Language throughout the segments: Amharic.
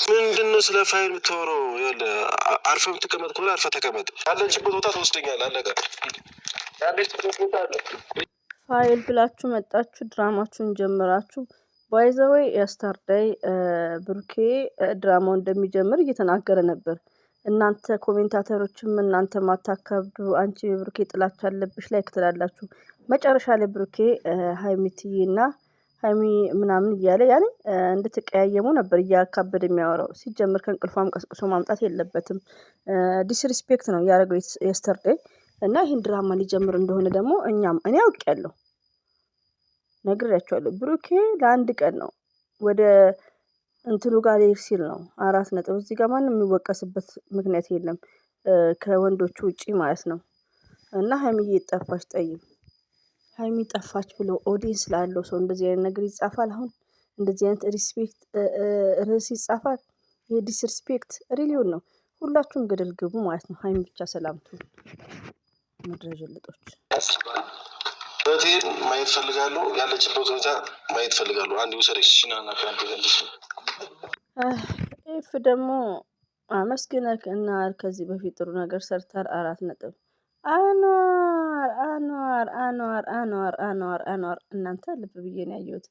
ምንድነው ስለ ፋይል የምታወራው? ያለ አርፈህ የምትቀመጥ ከሆነ አርፈህ ተቀመጥ። ያለችበት ቦታ ትወስደኛለህ። አለቀ። ያለችበት ቦታ አለ። ፋይል ብላችሁ መጣችሁ፣ ድራማችሁን ጀምራችሁ። ባይ ዘ ዌይ የስተርዴይ ብሩኬ ድራማው እንደሚጀምር እየተናገረ ነበር። እናንተ ኮሜንታተሮችም እናንተ ማታካብዱ፣ አንቺ ብሩኬ ጥላቻ አለብሽ ላይ ክትላላችሁ። መጨረሻ ላይ ብሩኬ ሀይሚትዬና ሀይሚ ምናምን እያለ ያኔ እንድትቀያየሙ ነበር እያካበደ የሚያወራው። ሲጀምር ከእንቅልፏም ቀስቅሶ ማምጣት የለበትም። ዲስሪስፔክት ነው ያደረገው የስተርዴይ። እና ይህን ድራማ ሊጀምር እንደሆነ ደግሞ እኔ አውቄያለሁ፣ ነግሬያቸዋለሁ። ብሩኬ ለአንድ ቀን ነው ወደ እንትኑ ጋር ሊሄድ ሲል ነው 4 ነጥብ። እዚህ ጋር ማንም የሚወቀስበት ምክንያት የለም ከወንዶቹ ውጪ ማለት ነው። እና ሀይሚዬ ጠፋች፣ ጠይም ሀይሚ ጠፋች ብሎ ኦዲየንስ ላለው ሰው እንደዚህ አይነት ነገር ይጻፋል? አሁን እንደዚህ አይነት ሪስፔክት ርዕስ ይጻፋል? ይሄ ዲስሪስፔክት ሪሊዮን ነው። ሁላችሁም ገደል ግቡ ማለት ነው። ሀይሚ ብቻ ሰላምቱ መድረጀልጦች እህቴን ማየት ፈልጋለሁ። ያለችበት ሁኔታ ማየት ፈልጋለሁ። አንድ ውሰደሽ ሲናና ካንተ ዘንድሽ ኤፍ ደግሞ አመስግነክ እና ከዚህ በፊት ጥሩ ነገር ሰርታል። 4 ነጥብ። አኗር እናንተ ልብ ብዬ ነው ያየሁት።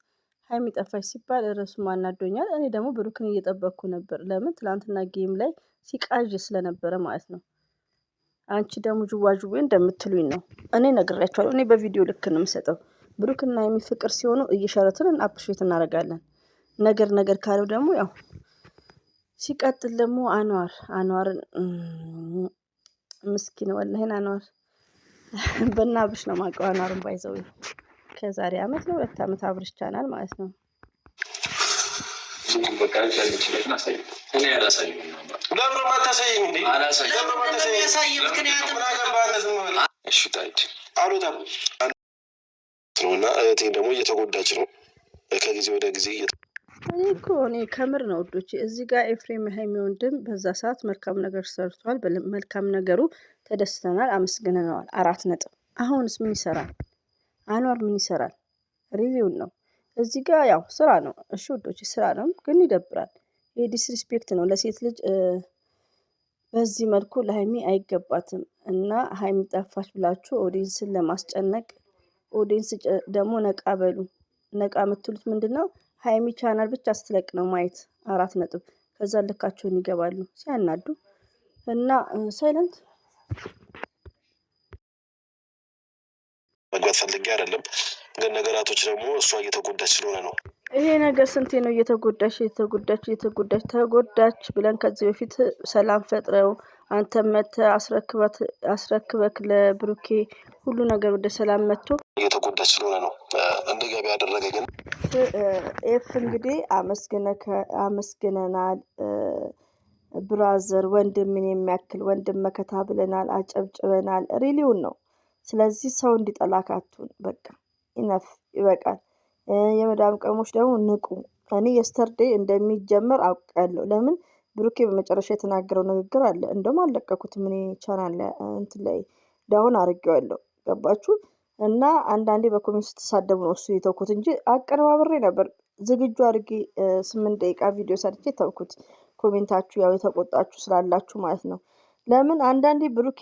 ሀይሚ ጠፋች ሲባል ርዕሱ ማናዶኛል። እኔ ደግሞ ብሩክን እየጠበቅኩ ነበር። ለምን ትላንትና ጌም ላይ ሲቃዥ ስለነበረ ማለት ነው። አንቺ ደግሞ ጅዋጅዌ እንደምትሉኝ ነው። እኔ ነግሬያቸዋለሁ። እኔ በቪዲዮ ልክ ነው የምሰጠው። ብሩክና ሀይሚ ፍቅር ሲሆኑ እየሸረትን አፕሪሼት እናደርጋለን። ነገር ካለው ደግሞ ያው ሲቀጥል ደግሞ አንዋርን ምስኪን ወላሂን አንዋር በናብሽ ነው ማቀው። አንዋርን ባይዘው ከዛሬ አመት ነው 2 አመት አብርሽ ቻናል ማለት ነው። በቃ ያለችለትና ሳይ እኔ ያላሳየኝ ለምን ማታሳየኝ እንዴ? አላሳየኝ ለምን ማታሳየኝ? ምክንያቱም እሺ ታይት አሉታም ነውና እህቴ ደግሞ እየተጎዳች ነው ከጊዜ ወደ ጊዜ እኔ ከምር ነው ወዶች። እዚህ ጋር ኤፍሬም ሀይሚ ወንድም በዛ ሰዓት መልካም ነገር ሰርቷል። መልካም ነገሩ ተደስተናል፣ አመስግነናል። 4 ነጥብ። አሁንስ ምን ይሰራል? አንዋር ምን ይሰራል? ሪቪውን ነው እዚህ ጋር ያው ስራ ነው። እሺ ወዶች ስራ ነው፣ ግን ይደብራል። ይሄ ዲስሪስፔክት ነው ለሴት ልጅ። በዚህ መልኩ ለሀይሚ አይገባትም። እና ሀይሚ ጠፋች ብላችሁ ኦዲየንስን ለማስጨነቅ፣ ኦዲየንስ ደግሞ ነቃ በሉ። ነቃ የምትሉት ምንድነው? ሀይሚ ቻናል ብቻ ስትለቅ ነው ማየት 4 ነጥብ። ከዛ ልካቸውን ይገባሉ ሲያናዱ። እና ሳይለንት መግባት ፈልጌ አይደለም፣ ግን ነገራቶች ደግሞ እሷ እየተጎዳች ስለሆነ ነው። ይሄ ነገር ስንቴ ነው እየተጎዳች ተጎዳች ብለን ከዚህ በፊት ሰላም ፈጥረው አንተ መተህ አስረክበክ ለብሩኬ ሁሉ ነገር ወደ ሰላም መጥቶ እየተጎዳች ስለሆነ ነው እንደገቢ ያደረገኝ። ኤፍ እንግዲህ አመስግነናል። ብራዘር ወንድምን የሚያክል ወንድም መከታ ብለናል፣ አጨብጭበናል። ሪሊውን ነው። ስለዚህ ሰው እንዲጠላካቱን በቃ ኢነፍ ይበቃል። የመዳም ቀሞች ደግሞ ንቁ። እኔ የስተርዴይ እንደሚጀመር አውቃለሁ። ለምን ብሩኬ በመጨረሻ የተናገረው ንግግር አለ። እንደውም አለቀኩትም እኔ ቻናል እንትን ላይ ዳውን አድርጌዋለሁ። ገባችሁ? እና አንዳንዴ በኮሜንት ስትሳደቡ ነው እሱ የተውኩት እንጂ አቀነባብሬ ነበር ዝግጁ አድርጌ 8 ደቂቃ ቪዲዮ ሰርቼ ተውኩት። ኮሜንታችሁ ያው የተቆጣችሁ ስላላችሁ ማለት ነው። ለምን አንዳንዴ ብሩኬ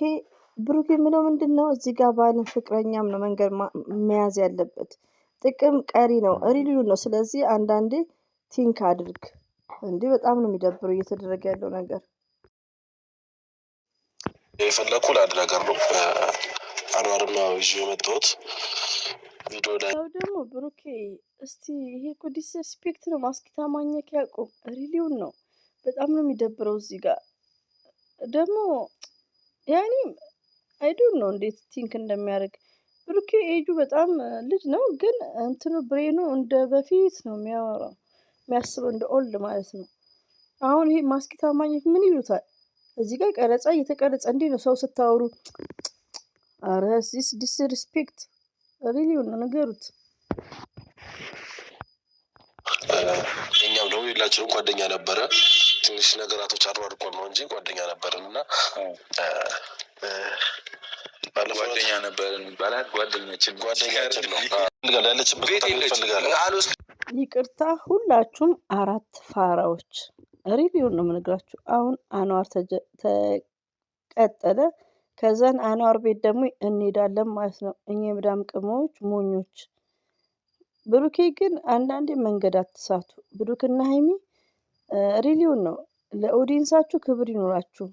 ምለው ምንድነው እዚህ ጋር ባልን ፍቅረኛም ነው መንገድ መያዝ ያለበት። ጥቅም ቀሪ ነው፣ ሪሊዩ ነው። ስለዚህ አንዳንዴ ቲንክ አድርግ። እንዴ በጣም ነው የሚደብረው እየተደረገ ያለው ነገር። የፈለኩ ለአንድ ነገር ነው አንዋርና ይዤ የመጣሁት ቪዲዮ ላይ ደግሞ ብሩኬ እስቲ ይሄ እኮ ዲስሪስፔክት ነው። ማስኪታ ማኘክ ያቆም ሪሊዩን ነው። በጣም ነው የሚደብረው እዚህ ጋር ደግሞ ያኔ አይዶን ነው እንዴት ቲንክ እንደሚያደርግ ብሩኬ። ኤጁ በጣም ልጅ ነው፣ ግን እንትኑ ብሬኑ እንደ በፊት ነው የሚያወራው፣ የሚያስበው እንደ ኦልድ ማለት ነው። አሁን ይሄ ማስኪታ ማኘክ ምን ይሉታል? እዚህ ጋር ቀረጻ እየተቀረጸ እንዴ ነው ሰው ስታወሩ? አረ ዲስሪስፔክት ሪሊዩን ነው ነገሩት። እኛም ደግሞ ሁላችንም ጓደኛ ነበረ። ትንሽ ነገራቶች አድርጓል ነው እንጂ ጓደኛ ነበርን እና ጓደኛ ነበርን ባላት ጓደኛችን ነው ያለችበት ቦታ እንፈልጋለን። ይቅርታ ሁላችሁም 4 ፋራዎች ሪቪውን ነው የምነግራችሁ። አሁን አንዋር ተቀጠለ። ከዛን አንዋር ቤት ደግሞ እንሄዳለን ማለት ነው። እኛ የመዳም ቅመሞች ሞኞች። ብሩኬ ግን አንዳንዴ መንገድ አትሳቱ። ብሩክና ሀይሚ ሪሊውን ነው። ለኦዲየንሳችሁ ክብር ይኖራችሁ።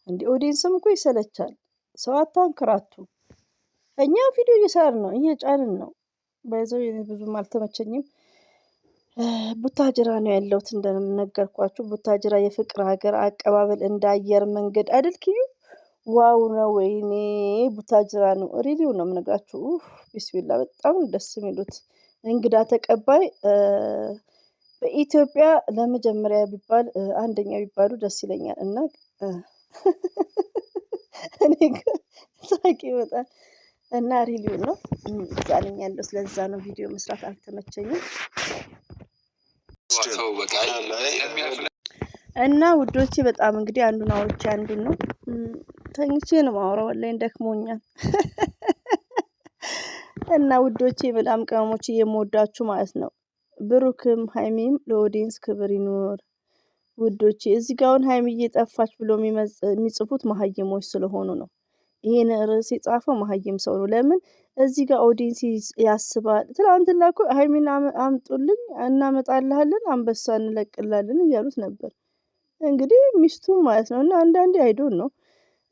እንዲ ኦዲየንስም እኮ ይሰለቻል። ሰው አታንክራቱ። እኛ ቪዲዮ እየሰራን ነው፣ እየጫንን ነው። በዛው ብዙም አልተመቸኝም። ቡታጅራ ነው ያለሁት እንደነገርኳችሁ። ቡታጅራ የፍቅር ሀገር፣ አቀባበል እንደ አየር መንገድ አይደልክዩ። ዋው ነው። ወይኔ ቡታጅራ ነው። ሪሊው ነው የምነግራችሁ። ቢስሚላ በጣም ደስ የሚሉት እንግዳ ተቀባይ በኢትዮጵያ ለመጀመሪያ ቢባል አንደኛ ቢባሉ ደስ ይለኛል። እና እኔ ሳቂ ይመጣል እና ሪሊው ነው ዛሬኛ ያለው። ስለዛ ነው ቪዲዮ መስራት አልተመቸኝም። እና ውዶቼ በጣም እንግዲህ አንዱን አውርቼ አንዱን ነው ተኝቼ ነው ማውራው። ወላሂ ደክሞኛል። እና ውዶቼ በጣም ቅመሞች የምወዳችሁ ማለት ነው። ብሩክም ሀይሚም ለኦዲየንስ ክብር ይኖር ውዶቼ። እዚህ ጋር አሁን ሀይሚዬ ጠፋች ብሎ የሚጽፉት መሀይሞች ስለሆኑ ነው። ይሄን ርዕስ የጻፈው መሀይም ሰው ነው። ለምን እዚህ ጋር ኦዲየንስ ያስባል። ትናንትና እኮ ሀይሚን አምጡልኝ እናመጣልሃለን፣ አንበሳ እንለቅላለን እያሉት ነበር። እንግዲህ ሚስቱ ማለት ነው። እና አንዳንዴ አይዶን ነው።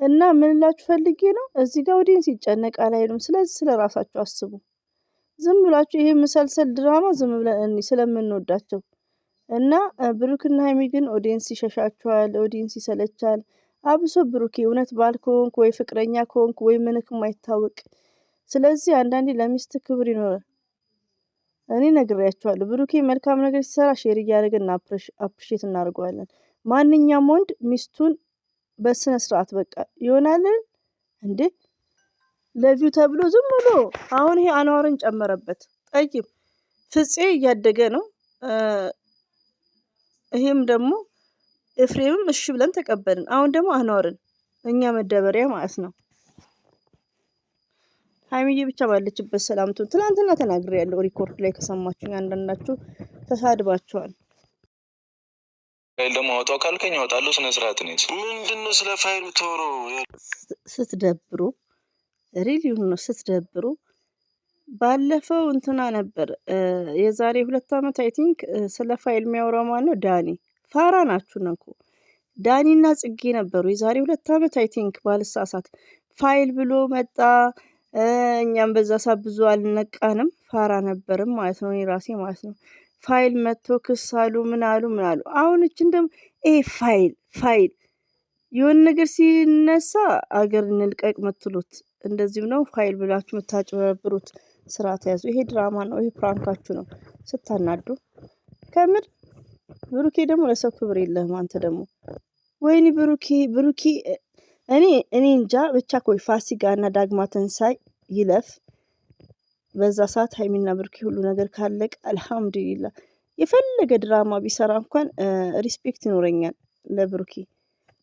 እና ምንላችሁ ፈልጌ ነው እዚህ ጋር ኦዲየንስ ይጨነቃል አይሉም። ስለዚህ ስለ ራሳችሁ አስቡ። ዝም ብላችሁ ይሄ መሰልሰል ድራማ ዝም ብለን ስለምንወዳቸው እና ብሩክና ሀይሚ ግን ኦዲየንስ ይሸሻቸዋል፣ ኦዲየንስ ይሰለቻል። አብሶ ብሩኬ እውነት ባል ከሆንክ ወይ ፍቅረኛ ከሆንክ ወይ ምንክም አይታወቅ። ስለዚህ አንዳንዴ ለሚስት ክብር ይኖራል። እኔ ነግሬያቸዋለሁ። ብሩኬ መልካም ነገር ሲሰራ ሼር እያደረግን አፕሪሼት እናደርገዋለን። ማንኛውም ወንድ ሚስቱን በስነ ስርዓት በቃ ይሆናል እንዴ ለቪው ተብሎ ዝም ብሎ አሁን ይሄ አንዋርን ጨመረበት። ጠይም ፍፄ እያደገ ነው። ይሄም ደግሞ ኤፍሬምም እሺ ብለን ተቀበልን። አሁን ደግሞ አንዋርን እኛ መደበሪያ ማለት ነው። ሀይሚዬ ብቻ ባለችበት ሰላምቱን ትናንትና ተናግሬያለሁ። ሪኮርድ ላይ ከሰማችሁኝ አንዳንዳችሁ ተሳድባችኋል። ፋይል ደግሞ አውጣው ካልከኝ አወጣለሁ። ስነ ስርዓት ነው። ምንድነው ስለ ፋይል ተወሮ ስትደብሩ ሪሊውን ነው ስትደብሩ። ባለፈው እንትና ነበር የዛሬ 2 ዓመት አይ ቲንክ ስለ ፋይል የሚያወራው ማን ነው? ዳኒ። ፋራ ናችሁ ነኩ። ዳኒና ጽጌ ነበሩ የዛሬ 2 ዓመት አይ ቲንክ ባልሳሳት። ፋይል ብሎ መጣ። እኛም በዛ ሰዓት ብዙ አልነቃንም። ፋራ ነበርም ማለት ነው። እኔ ራሴ ማለት ነው። ፋይል መጥቶ ክስ አሉ ምን አሉ። አሁን እችን ደግሞ ፋይል የሆነ ነገር ሲነሳ አገር እንልቀቅ ምትሉት እንደዚህም ነው። ፋይል ብላችሁ የምታጭበረብሩት ስራ ተያዙ። ይሄ ድራማ ነው። ይሄ ፕራንካችሁ ነው። ስታናዱ ከምር። ብሩኬ ደግሞ ለሰው ክብር የለህም አንተ ደግሞ። ወይኔ ብሩኬ እኔ እንጃ ብቻ ኮይ ፋሲካ እና ዳግማ ትንሳኤ ይለፍ። በዛ ሰዓት ሀይሚና ብሩኬ ሁሉ ነገር ካለቅ አልሐምዱሊላህ። የፈለገ ድራማ ቢሰራ እንኳን ሪስፔክት ይኖረኛል ለብሩኬ።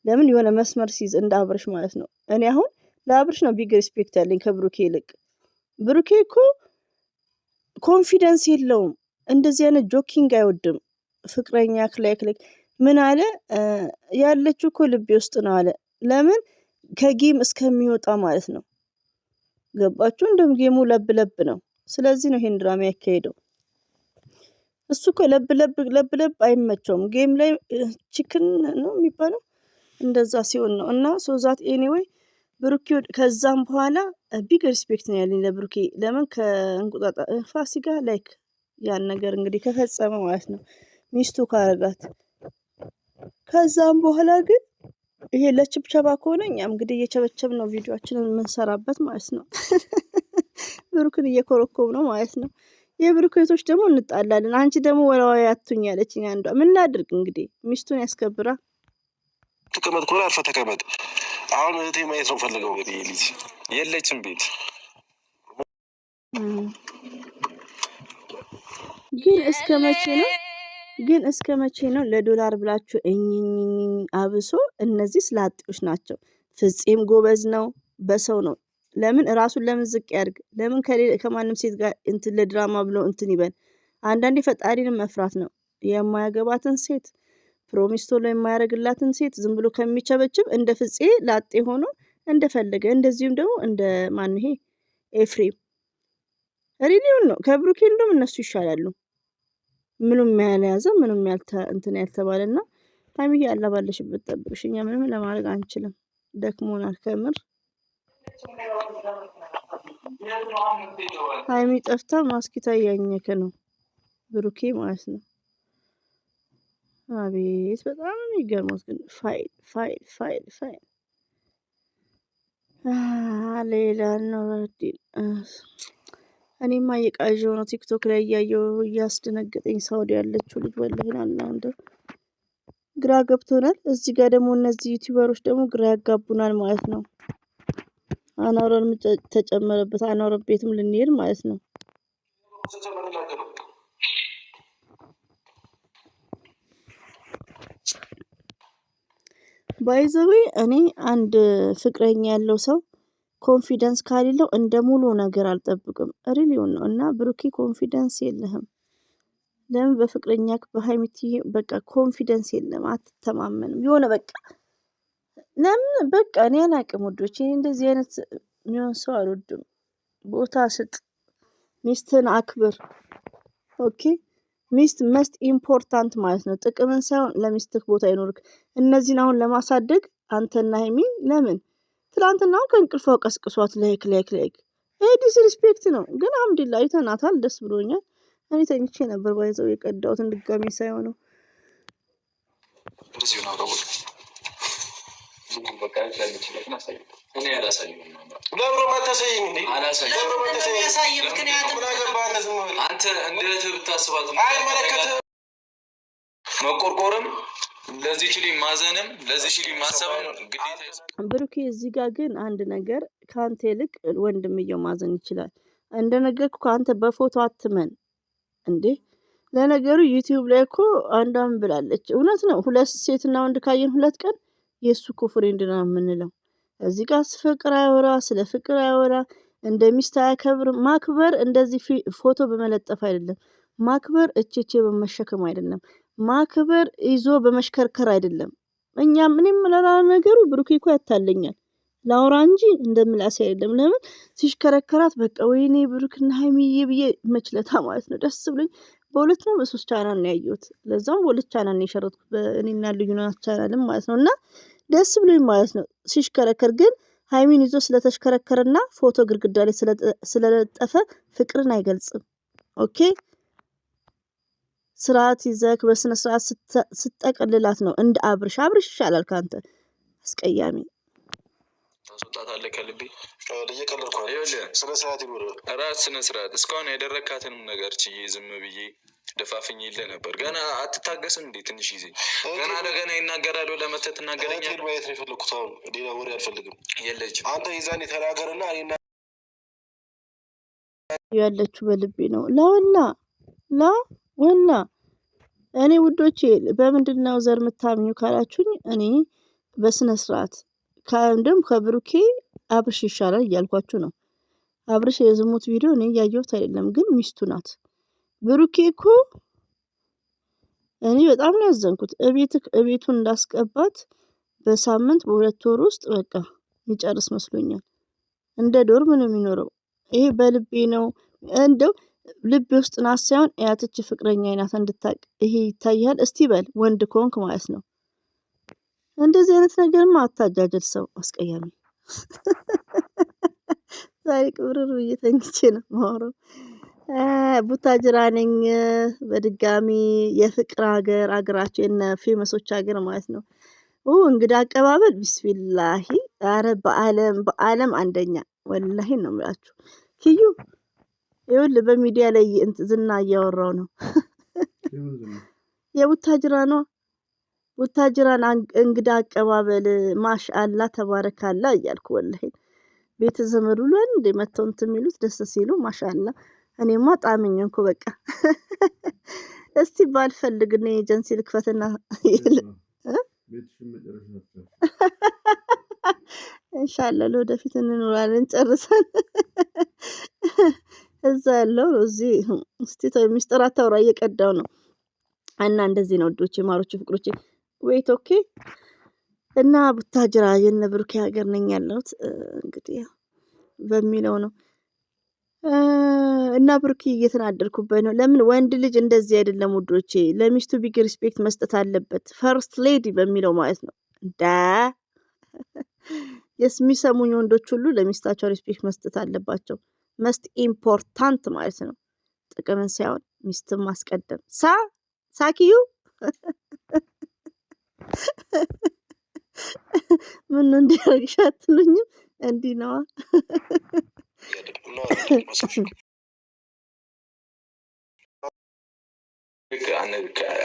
ለምን የሆነ መስመር ሲይዝ እንደ አብርሽ ማለት ነው። እኔ አሁን ለአብርሽ ነው ቢግ ሪስፔክት ያለኝ ከብሩኬ ይልቅ። ብሩኬ እኮ ኮንፊደንስ የለውም። እንደዚህ አይነት ጆኪንግ አይወድም። ፍቅረኛ ክላይክ ምን አለ ያለችው እኮ ልቤ ውስጥ ነው አለ። ለምን ከጌም እስከሚወጣ ማለት ነው። ገባችሁ? እንደም ጌሙ ለብ ነው። ስለዚህ ነው ይሄን ድራማ ያካሄደው። እሱ እኮ ለብ አይመቸውም። ጌም ላይ ቺክን ነው የሚባለው እንደዛ ሲሆን ነው። እና ሶዛት ኤኒዌይ ብሩኬ ከዛም በኋላ ቢግ ሪስፔክት ነው ያለኝ ለብሩኬ። ለምን ከእንቁጣጣ ፋሲካ ላይክ ያን ነገር እንግዲህ ከፈጸመ ማለት ነው ሚስቱ ካረጋት። ከዛም በኋላ ግን ይሄ ለችብቸባ ከሆነ እኛም እንግዲህ እየቸበቸብ ነው ቪዲዮአችንን የምንሰራበት ማለት ነው። ብሩክን እየኮረኮም ነው ማለት ነው። የብሩኬቶች ደግሞ እንጣላለን። አንቺ ደግሞ ወላዋይ አትሁኝ ያለችኝ አንዷ። ምን ላድርግ እንግዲህ ሚስቱን ያስከብራ። ተቀመጥ ኮራ አርፈ ተቀመጥ። አሁን እህቴ ማየት ነው ፈልገው። ልጅ የለችም ቤት። ግን እስከ መቼ ነው ለዶላር ብላችሁ አብሶ እነዚህ ስላጤዎች ናቸው። ፍፄም ጎበዝ ነው በሰው ነው። ለምን ራሱን ዝቅ ያድርግ? ለምን ከማንም ሴት ጋር እንትን ለድራማ ብሎ እንትን ይበል? አንዳንዴ ፈጣሪንም መፍራት ነው። የማያገባትን ሴት ፕሮሚስ ቶሎ የማያደርግላትን ሴት ዝም ብሎ ከሚቸበችብ እንደ ፍፄ ላጤ ሆኖ እንደፈለገ እንደዚሁም ደግሞ እንደ ማን ይሄ ኤፍሬም ሪሊውን ነው ከብሩኬ እንደውም እነሱ ይሻላሉ። ምንም ያልያዘ ምንም እንትን ያልተባለና ሀይሚዬ ያላ ባለሽበት ጠብቅሽ። እኛ ምንም ለማድረግ አንችልም፣ ደክሞናል ከምር። ሀይሚ ጠፍታ ማስኪታ እያኘከ ነው ብሩኬ ማለት ነው። አቤት በጣም የሚገርመው ግን ፋይል ሌላ ነው። እኔማ እየቃዠሁ ነው ቲክቶክ ላይ እያየሁ እያስደነገጠኝ። ሳውዲ ያለችው ልጅ ወላሂን አንድ ግራ ገብቶናል። እዚህ ጋር ደግሞ እነዚህ ዩቲዩበሮች ደግሞ ግራ ያጋቡናል ማለት ነው። አናውረን ተጨመረበት። አናውረን ቤትም ልንሄድ ማለት ነው። ባይዘዌ እኔ አንድ ፍቅረኛ ያለው ሰው ኮንፊደንስ ካሌለው እንደ ሙሉ ነገር አልጠብቅም። ሪሊውን ነው። እና ብሩኬ ኮንፊደንስ የለህም። ለምን በፍቅረኛ በሀይሚቲ በቃ ኮንፊደንስ የለም፣ አትተማመንም። የሆነ በቃ ለምን በቃ እኔ አላቅም ውዶች፣ እንደዚህ አይነት የሚሆን ሰው አልወድም። ቦታ ስጥ፣ ሚስትን አክብር። ኦኬ ሚስት መስት ኢምፖርታንት ማለት ነው። ጥቅምን ሳይሆን ለሚስትህ ቦታ ይኖርክ። እነዚህን አሁን ለማሳደግ አንተና ሀይሚ ለምን ትላንትና ከእንቅልፏ ቀስቅሷት ላይክ ይሄ ዲስሪስፔክት ነው። ግን አልሐምዱሊላህ አይተናታል፣ ደስ ብሎኛል። እኔ ተኝቼ ነበር ባይዘው የቀዳሁትን ድጋሚ ሳይሆነው መቆርቆርም ለዚህ ችሊ ማዘንም ለዚህ ችሊ ማሰብም ግዴታ። ብሩኬ እዚህ ጋር ግን አንድ ነገር ከአንተ ይልቅ ወንድምየው ማዘን ይችላል። እንደነገርኩ ከአንተ በፎቶ አትመን እንዴ። ለነገሩ ዩቲዩብ ላይ እኮ አንዷን ብላለች፣ እውነት ነው። ሁለት ሴትና ወንድ ካየን 2 ቀን የእሱ እኮ ፍሬንድ ነው የምንለው። እዚህ ጋር ፍቅር አያወራ፣ ስለ ፍቅር አያወራ፣ እንደ ሚስት አያከብር። ማክበር እንደዚህ ፎቶ በመለጠፍ አይደለም። ማክበር እቼቼ በመሸከም አይደለም። ማክበር ይዞ በመሽከርከር አይደለም። እኛም ምንም ለላ ነገሩ ብሩኬ እኮ ያታለኛል ላውራ እንጂ እንደምላስ አይደለም። ለምን ሲሽከረከራት በቃ ወይኔ ብሩክና ሀይሚዬ ብዬ መችለታ ማለት ነው። ደስ ብሎኝ በ2 ነው በ3 ቻናል ነው ያየሁት። ለዛው በ2 ቻናል ነው የሸረትኩት፣ በእኔና ልዩናት ቻናልም ማለት ነው። እና ደስ ብሎኝ ማለት ነው ሲሽከረከር። ግን ሀይሚን ይዞ ስለተሽከረከረና ፎቶ ግድግዳ ላይ ስለለጠፈ ፍቅርን አይገልጽም። ኦኬ ስርዓት ይዘክ በስነ ስርዓት ስጠቀልላት ነው እንደ አብርሽ ይሻላል ካንተ አስቀያሚ ታስወጣታለህ ከልቤ። እየቀለድኩ ስነ ስርዓት ይኖር ራስ ስነ ስርዓት። እስካሁን ያደረካትንም ነገር ችዬ ዝም ብዬ ደፋፍኝ ይልህ ነበር። ገና አትታገስም እንዴ? ትንሽ ጊዜ ገና ለገና ይናገራሉ። ለመተህ ትናገረኛለህ። ማየት ነው የፈለኩት። አሁን ሌላ ወሬ አልፈልግም። የለችም። አንተ ይዛኔ ተናገርና እኔና ያለችው በልቤ ነው። ወላ እኔ ውዶቼ በምንድነው ዘር የምታምኙ ካላችሁኝ፣ እኔ በስነ ስርዓት ከአንድም ከብሩኬ አብርሽ ይሻላል እያልኳችሁ ነው። አብርሽ የዝሙት ቪዲዮ እኔ እያየሁት አይደለም፣ ግን ሚስቱ ናት። ብሩኬ እኮ እኔ በጣም ነው ያዘንኩት። እቤቱን እንዳስቀባት በሳምንት በ2 ወር ውስጥ በቃ የሚጨርስ መስሎኛል። እንደ ዶርም ነው የሚኖረው። ይሄ በልቤ ነው እንደው ልቤ ውስጥ ናት ሳይሆን ያትች ፍቅረኛ አይናት እንድታቅ ይሄ ይታያል። እስቲ በል ወንድ ኮንክ ማለት ነው። እንደዚህ አይነት ነገርማ አታጃጀል ሰው አስቀያሚ። ዛሬ ቅብርር ብዬ ተኝቼ ነው የማወራው። ቡታጅራ ነኝ በድጋሚ የፍቅር ሀገራችን ፌመሶች ሀገር ማለት ነው። እንግዳ አቀባበል ቢስሚላሂ። ኧረ በአለም አንደኛ ወላሂ ነው የምላችሁ። ኪዩ ይኸውልህ በሚዲያ ላይ ዝና እያወራው ነው። የቡታጅራ ነው። ቡታጅራን እንግዳ አቀባበል ማሻአላ ተባረካላ እያልኩ ወላሂ ቤተ ዘመዱ ለን እንደ መተው እንትን የሚሉት ደስ ሲሉ ማሻአላ። እኔማ ጣምኝ እንኮ በቃ እስቲ ባልፈልግ ነው ኤጀንሲ ልክፈትና ኢንሻአላህ ለወደፊት እንኖራለን ጨርሰን እዛ ያለው እዚህ እስቲ ሚስጥር አታውራ እየቀዳው ነው። እና እንደዚህ ነው ወዶቼ ማሮቼ ፍቅሮቼ። ዌይት ኦኬ። እና ቡታጅራ የነ ብሩኬ ሀገር ነኝ ያለሁት እንግዲህ በሚለው ነው። እና ብሩኬ እየተናደርኩበት ነው። ለምን ወንድ ልጅ እንደዚህ አይደለም ውዶቼ፣ ለሚስቱ ቢግ ሪስፔክት መስጠት አለበት። ፈርስት ሌዲ በሚለው ማለት ነው። የሚሰሙኝ ወንዶች ሁሉ ለሚስታቸው ሪስፔክት መስጠት አለባቸው። መስት ኢምፖርታንት ማለት ነው። ጥቅምን ሳይሆን ሚስትን ማስቀደም። ሳኪዩ ምን እንዲያርግሽ አትሉኝም? እንዲህ ነዋ።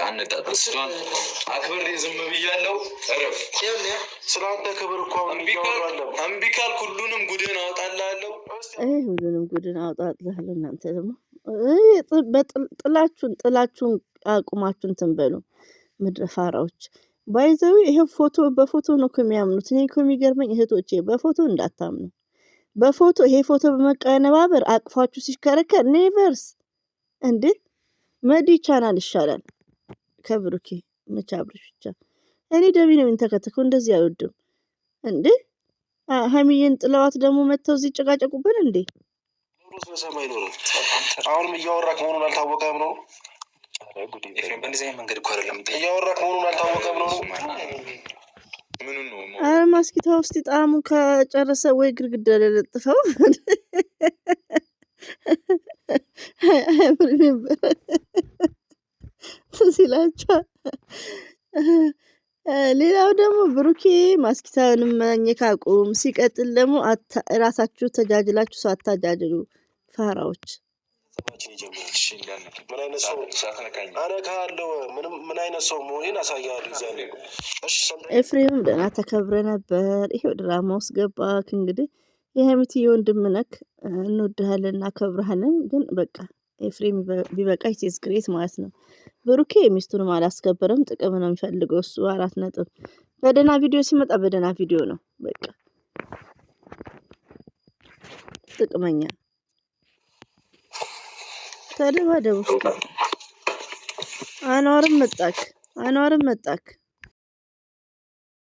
አነጣጥስቷን አክብሬ ዝም ብያለሁ። እረፍ። ስለአንተ ክብር እኮ እምቢ ካልክ ሁሉንም ጉድህን አወጣልሃለሁ። ሁሉንም ጉድን አወጣልሃለሁ። እናንተ ደግሞ ጥላችሁን አቁማችሁን ትንበሉ ምድረ ፋራዎች። ባይዘዊ ይሄ ፎቶ በፎቶ ነው እኮ የሚያምኑት። እኔ እኮ የሚገርመኝ እህቶቼ በፎቶ እንዳታምኑ። በፎቶ ይሄ ፎቶ በመቀነባበር አቅፋችሁ ሲሽከረከር ኔቨርስ እንዴ መዲ ቻናል ይሻላል ከብሩኬ መቻ አብርሽ ብቻ። እኔ ደሚ ነው የሚንተከተከው፣ እንደዚህ አይወድም እንዴ። ሀይሚዬን ጥለዋት ደግሞ መተው እዚህ ጨቃጨቁብን እንዴ። ሰማይ ነው። አሁንም እያወራክ መሆኑን አልታወቀም ነው። በእንደዚህ አይነት መንገድ እኮ አይደለም እያወራክ መሆኑን አልታወቀም ነው። ምኑን ነው? አረ ማስኪታ ውስጥ ጣዕሙ ከጨረሰ ወይ ግድግዳ ላይ ለጥፈው ሲላቸው። ሌላው ደግሞ ብሩኬ ማስኪታውንም ማኘክ አቁም። ሲቀጥል ደግሞ ራሳችሁ ተጃጅላችሁ ሰው አታጃጅሉ ፋራዎች። ምን አይነት ሰው መሆኔን አሳያለሁ። ኤፍሬምም ደህና ተከብረ ነበር። ይሄው ድራማ ውስጥ ገባክ። እንግዲህ የሀይሚትዬ ወንድም ነክ፣ እንወድሃለን እናከብረሃለን። ግን በቃ ኤፍሬም ቢበቃ ኢትስ ግሬት ማለት ነው። ብሩኬ ሚስቱንም አላስከበረም። ጥቅም ነው የሚፈልገው እሱ 4 ነጥብ። በደህና ቪዲዮ ሲመጣ በደህና ቪዲዮ ነው በቃ። ጥቅመኛ ተደባደቡ። አንዋርም መጣክ